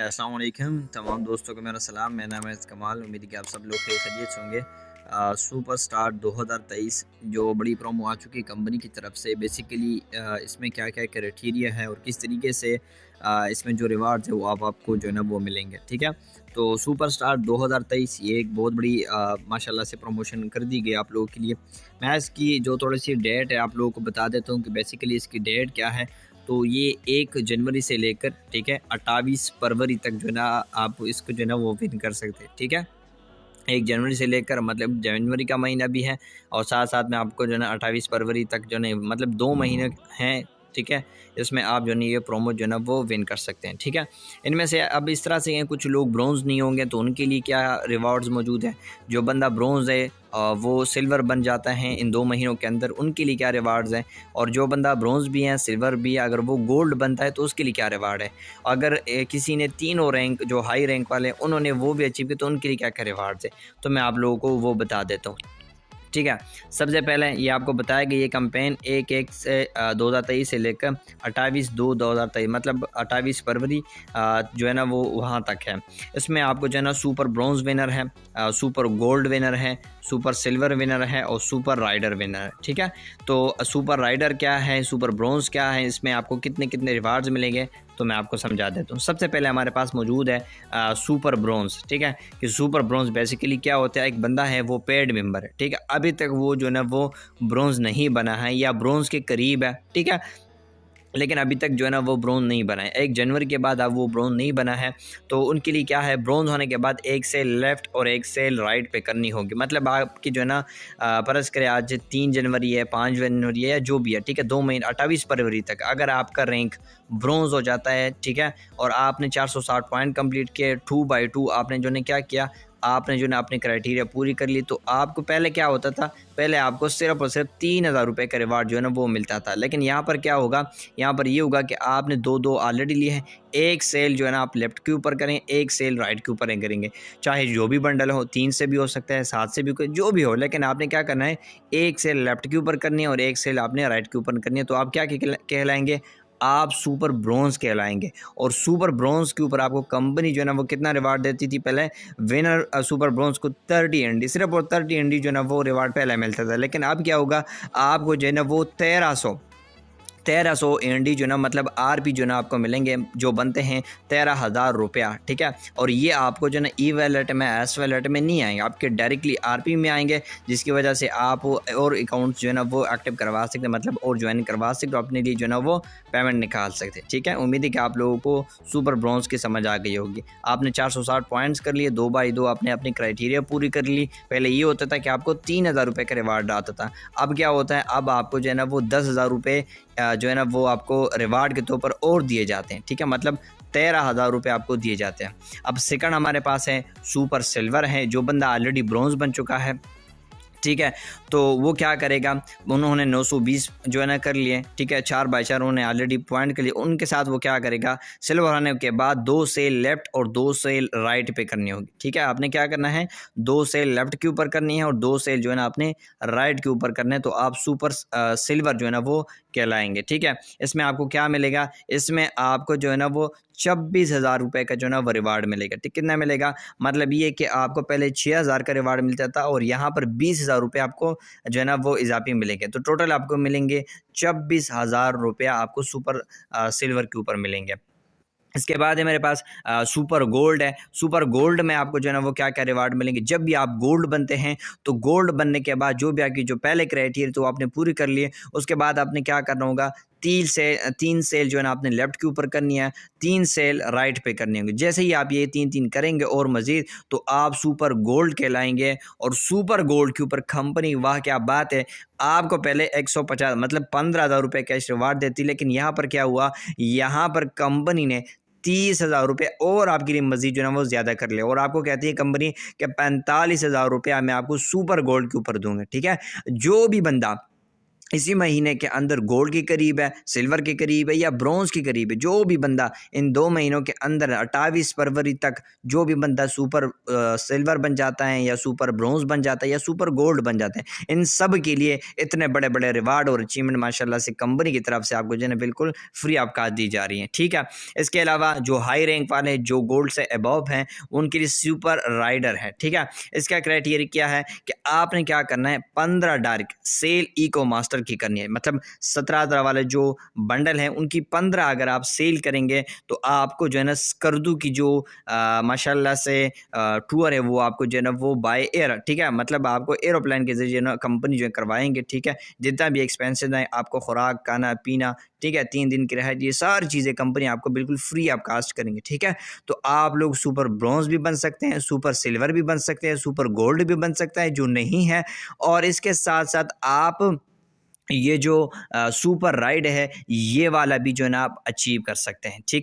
अस्सलाम वालेकुम तमाम दोस्तों को मेरा सलाम। मेरा नाम है कमाल। उम्मीद है कि आप सब लोग खैरियत से होंगे। सुपर स्टार 2023 जो बड़ी प्रोमो आ चुकी है कंपनी की तरफ से। बेसिकली इसमें क्या क्या क्राइटेरिया है और किस तरीके से इसमें जो रिवार्ड्स है वो आपको जो है ना वो मिलेंगे। ठीक है, तो सुपर स्टार 2023 ये एक बहुत बड़ी माशाल्लाह से प्रमोशन कर दी गई आप लोगों के लिए। मैं इसकी जो थोड़ी सी डेट है आप लोगों को बता देता हूँ कि बेसिकली इसकी डेट क्या है। तो ये 1 जनवरी से लेकर ठीक है 28 फरवरी तक जो है ना आप इसको जो है ना वो विन कर सकते हैं। ठीक है, 1 जनवरी से लेकर मतलब जनवरी का महीना भी है और साथ साथ में आपको जो है ना 28 फरवरी तक जो है मतलब 2 महीने हैं। ठीक है, इसमें आप जो है ये प्रोमो जो है ना वो विन कर सकते हैं। ठीक है, इनमें से अब इस तरह से हैं कुछ लोग ब्रोंज़ नहीं होंगे तो उनके लिए क्या रिवॉर्ड्स मौजूद है। जो बंदा ब्रोंज़ है वो सिल्वर बन जाता है इन 2 महीनों के अंदर, उनके लिए क्या रिवार्ड्स हैं। और जो बंदा ब्रोंज़ भी है सिल्वर भी है, अगर वो गोल्ड बनता है तो उसके लिए क्या रिवार्ड है। अगर किसी ने तीनों रैंक जो हाई रैंक वाले उन्होंने वो भी अचीव किया तो उनके लिए क्या क्या रिवार्ड्स है, तो मैं आप लोगों को वो बता देता हूँ। ठीक है, सबसे पहले ये आपको बताया कि ये कैंपेन 1/1 से 2023 से लेकर 28/2/2023 मतलब 28 फरवरी जो है ना वो वहाँ तक है। इसमें आपको जो है ना सुपर ब्रोंज़ विनर है, सुपर गोल्ड विनर है, सुपर सिल्वर विनर है और सुपर राइडर विनर है। ठीक है, तो सुपर राइडर क्या है, सुपर ब्रोंज़ क्या है, इसमें आपको कितने कितने रिवार्ड्स मिलेंगे तो मैं आपको समझा देता हूँ। सबसे पहले हमारे पास मौजूद है सुपर ब्रोंज़। ठीक है, कि सुपर ब्रोंज़ बेसिकली क्या होता है, एक बंदा है वो पेड मेंबर है। ठीक है, अभी तक वो जो है ना वो ब्रोंज़ नहीं बना है या ब्रोंज़ के करीब है। ठीक है, लेकिन अभी तक जो है ना वो ब्रोंज़ नहीं बना है। 1 जनवरी के बाद अब वो ब्रोंज़ नहीं बना है तो उनके लिए क्या है, ब्रोंज़ होने के बाद एक सेल लेफ़्ट और एक सेल राइट पे करनी होगी। मतलब आपकी जो है ना फ़र्ज़ करें आज 3 जनवरी है, 5 जनवरी है या जो भी है। ठीक है, 2 महीने 28 फरवरी तक अगर आपका रैंक ब्रोंज़ हो जाता है। ठीक है, और आपने 460 पॉइंट कंप्लीट किए 2/2 आपने जो है क्या किया, आपने जो है ना अपनी क्राइटेरिया पूरी कर ली। तो आपको पहले क्या होता था, पहले आपको सिर्फ़ और सिर्फ 3000 रुपये का रिवार्ड जो है ना वो मिलता था। लेकिन यहाँ पर क्या होगा, यहाँ पर ये होगा कि आपने 2-2 ऑलरेडी लिए हैं। एक सेल जो है ना आप लेफ़्ट के ऊपर करें, एक सेल राइट के ऊपर करेंगे। चाहे जो भी बंडल हो, 3 से भी हो सकता है, 7 से भी जो भी हो, लेकिन आपने क्या करना है, एक सेल लेफ़्ट के ऊपर करनी है और एक सेल आपने राइट के ऊपर करनी है। तो आप क्या कहलाएँगे, आप सुपर ब्रोंज़ कहलाएँगे। और सुपर ब्रोंज़ के ऊपर आपको कंपनी जो है ना वो कितना रिवार्ड देती थी पहले, विनर सुपर ब्रोंज़ को 30 एनडी सिर्फ और 30 एनडी जो है ना वो रिवार्ड पहले मिलता था। लेकिन अब क्या होगा, आपको जो है ना वो 1300 एनडी जो है ना मतलब आरपी जो है ना आपको मिलेंगे जो बनते हैं 13,000 रुपया। ठीक है, और ये आपको जो है ना ई वैलेट में एस वैलेट में नहीं आएंगे, आपके डायरेक्टली आरपी में आएंगे, जिसकी वजह से आप और अकाउंट्स जो है ना वो एक्टिव करवा सकते हैं, मतलब और ज्वाइन करवा सकते हो, अपने लिए जो है ना वो पेमेंट निकाल सकते हैं। ठीक है, उम्मीद है कि आप लोगों को सुपर ब्रोंज़ की समझ आ गई होगी। आपने 460 पॉइंट्स कर लिए, 2/2 आपने अपनी क्राइटेरिया पूरी कर ली। पहले ये होता था कि आपको 3000 रुपये का रिवार्ड आता था, अब क्या होता है, अब आपको जो है ना वो 10,000 रुपये जो है ना वो आपको रिवार्ड के तौर पर और दिए जाते हैं। ठीक है, मतलब 13,000 रुपये आपको दिए जाते हैं। अब सेकंड हमारे पास है सुपर सिल्वर है, जो बंदा ऑलरेडी ब्रोंज़ बन चुका है। ठीक है, तो वो क्या करेगा, उन्होंने 920 जो है ना कर लिए। ठीक है, 4/4 उन्होंने ऑलरेडी पॉइंट कर लिए, उनके साथ वो क्या करेगा, सिल्वर आने के बाद 2 सेल लेफ़्ट और 2 सेल राइट पे करनी होगी। ठीक है, आपने क्या करना है, 2 सेल लेफ़्ट के ऊपर करनी है और 2 सेल जो है ना आपने राइट के ऊपर करने हैं, तो आप सुपर सिल्वर जो है ना वो कहलाएंगे। ठीक है, इसमें आपको क्या मिलेगा, इसमें आपको जो है ना वो 26,000 रुपये का जो है ना वो रिवार्ड मिलेगा। ठीक, कितना मिलेगा, मतलब ये कि आपको पहले 6,000 का रिवार्ड मिलता था और यहाँ पर 20,000 रुपये आपको जो है ना वो इजाफी मिलेंगे। तो टोटल आपको मिलेंगे 26,000 रुपया आपको सुपर सिल्वर के ऊपर मिलेंगे। इसके बाद है मेरे पास सुपर गोल्ड है। सुपर गोल्ड में आपको जो है ना वो क्या-क्या रिवार्ड मिलेंगे, जब भी आप गोल्ड बनते हैं तो गोल्ड बनने के बाद जो भी आपकी जो पहले क्राइटेरिया तो आपने पूरी कर लिए, उसके बाद आपने क्या करना होगा, 3 सेल जो है ना आपने लेफ़्ट के ऊपर करनी है, 3 सेल राइट पे करनी होंगी। जैसे ही आप ये 3-3 करेंगे और मज़ीद, तो आप सुपर गोल्ड कहलाएँगे। और सुपर गोल्ड के ऊपर कंपनी वाह क्या बात है, आपको पहले 150 मतलब 15,000 रुपये कैश रिवार्ड देती, लेकिन यहाँ पर क्या हुआ, यहाँ पर कंपनी ने 30,000 रुपये और आपके लिए मज़ीद जो है ना वो ज़्यादा कर लिया और आपको कहती है कंपनी कि 45,000 रुपया मैं आपको सुपर गोल्ड के ऊपर दूँगा। ठीक है, जो भी बंदा इसी महीने के अंदर गोल्ड के करीब है, सिल्वर के करीब है या ब्रॉन्ज के करीब है, जो भी बंदा इन 2 महीनों के अंदर 28 फरवरी तक जो भी बंदा सुपर सिल्वर बन जाता है या सुपर ब्रॉन्ज बन जाता है या सुपर गोल्ड बन जाते हैं, इन सब के लिए इतने बड़े बड़े रिवार्ड और अचीवमेंट माशाल्लाह से कंपनी की तरफ से आपको जो है बिल्कुल फ्री ऑफ कॉस्ट दी जा रही हैं। ठीक है, इसके अलावा जो हाई रैंक वाले जो गोल्ड से अबव हैं उनके लिए सुपर राइडर है। ठीक है, इसका क्राइटेरिया क्या है कि आपने क्या करना है, 15 डायरेक्ट सेल इको मास्टर की करनी है। मतलब 17 वाले जो बंडल हैं उनकी 15 अगर आप सेल करेंगे तो आपको जो है ना स्कर्दू की जो माशाल्लाह से टूर है वो आपको जो है ना वो बाय एयर, ठीक है, मतलब आपको एरोप्लेन के जरिए ना कंपनी जो है करवाएंगे। ठीक है, जितना भी एक्सपेंसेस हैं, आपको खुराक, खाना पीना, ठीक है, 3 दिन की रिहायश, ये सारी चीज़ें कंपनी आपको बिल्कुल फ्री ऑफ कास्ट करेंगे। ठीक है, तो आप लोग सुपर ब्रॉन्ज भी बन सकते हैं, सुपर सिल्वर भी बन सकते हैं, सुपर गोल्ड भी बन सकता है जो नहीं है, और इसके साथ साथ आप ये जो सुपर राइड है ये वाला भी जो है ना आप अचीव कर सकते हैं। ठीक।